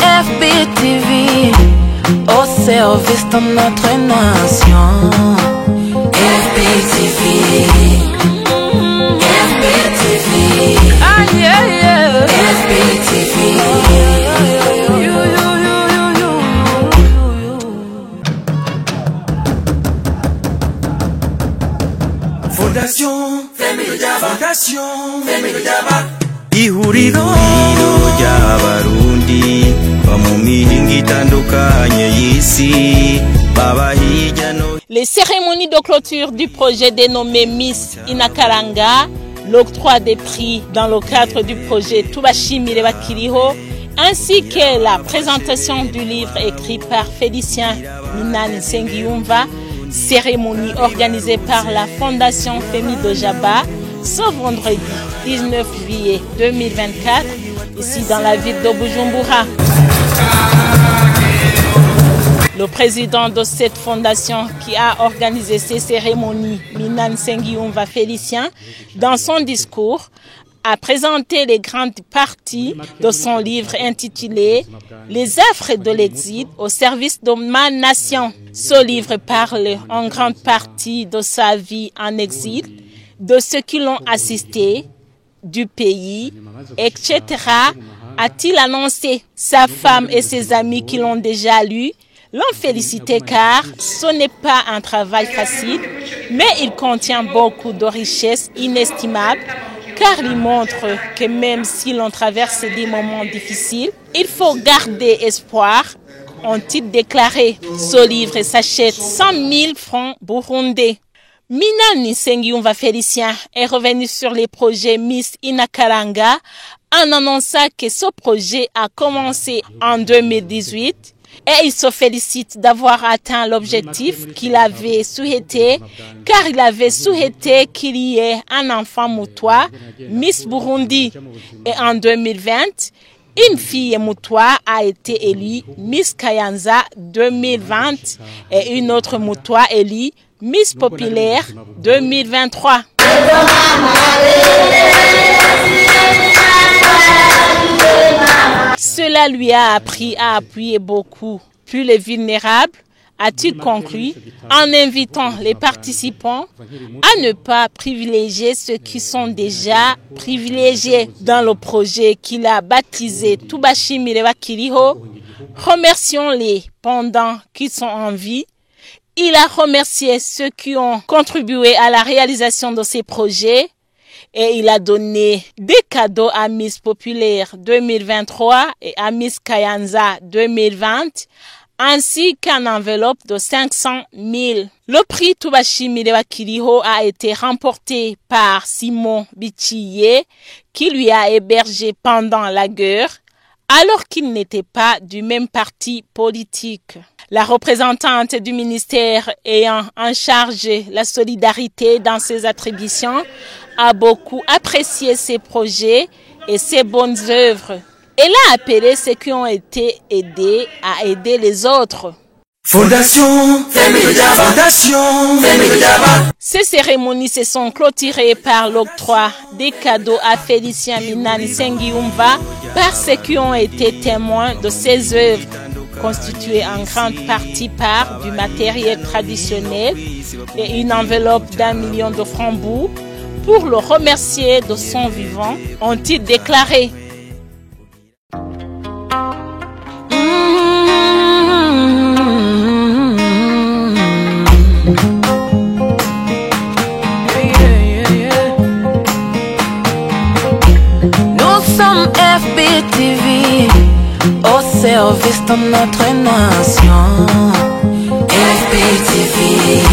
FBTV, au service de notre nation. FBTV, FBTV, ah yeah yeah, FBTV. Fondation Family Jaba ihuriro ry'abarundi mu mihingo itandukanye y'isi baba hirya no. Les cérémonies de clôture du projet dénommé Miss Inakaranga, l'octroi des prix dans le cadre du projet Tubashimire Bakiriho, ainsi que la présentation du livre écrit par Félicien Minani Nsengiyumva, cérémonie organisée par la Fondation Famille Jaba, ce vendredi 19 juillet 2024, ici dans la ville de Bujumbura. Le président de cette fondation qui a organisé ces cérémonies, Minani Nsengiyumva Félicien, dans son discours, a présenté les grandes parties de son livre intitulé « Les œuvres de l'exil au service de ma nation ». Ce livre parle en grande partie de sa vie en exil, de ceux qui l'ont assisté, du pays, etc. A-t-il annoncé. Sa femme et ses amis qui l'ont déjà lu l'ont félicité car ce n'est pas un travail facile, mais il contient beaucoup de richesses inestimables car il montre que même si l'on traverse des moments difficiles, il faut garder espoir, ont-ils déclaré. Ce livre s'achète 100 000 francs burundais. Minani Nsengiyumva Félicien est revenu sur les projets Miss Inakaranga en annonçant que ce projet a commencé en 2018 et il se félicite d'avoir atteint l'objectif qu'il avait souhaité car il avait souhaité qu'il y ait un enfant moutois, Miss Burundi. Et en 2020, une fille moutois a été élue Miss Kayanza 2020 et une autre moutois élue Miss Populaire 2023. Cela lui a appris à appuyer beaucoup plus les vulnérables, a-t-il conclu, en invitant les participants à ne pas privilégier ceux qui sont déjà privilégiés. Dans le projet qu'il a baptisé Tubashimire Bakiriho, remercions-les pendant qu'ils sont en vie. Il a remercié ceux qui ont contribué à la réalisation de ces projets et il a donné des cadeaux à Miss Populaire 2023 et à Miss Kayanza 2020, ainsi qu'une enveloppe de 500 000. Le prix Tubashimire Bakiriho a été remporté par Simon Bichiye, qui lui a hébergé pendant la guerre, alors qu'il n'était pas du même parti politique. La représentante du ministère ayant en charge la solidarité dans ses attributions a beaucoup apprécié ces projets et ces bonnes œuvres. Elle a appelé ceux qui ont été aidés à aider les autres. Fondation Family Jaba. Ces cérémonies se sont clôturées par l'octroi des cadeaux à Félicien Minani Nsengiyumva par ceux qui ont été témoins de ces œuvres, constituées en grande partie par du matériel traditionnel et une enveloppe d'1 million de francs bourgs pour le remercier de son vivant, ont-ils déclaré. Nous sommes FBTV, au service de notre nation. FBTV.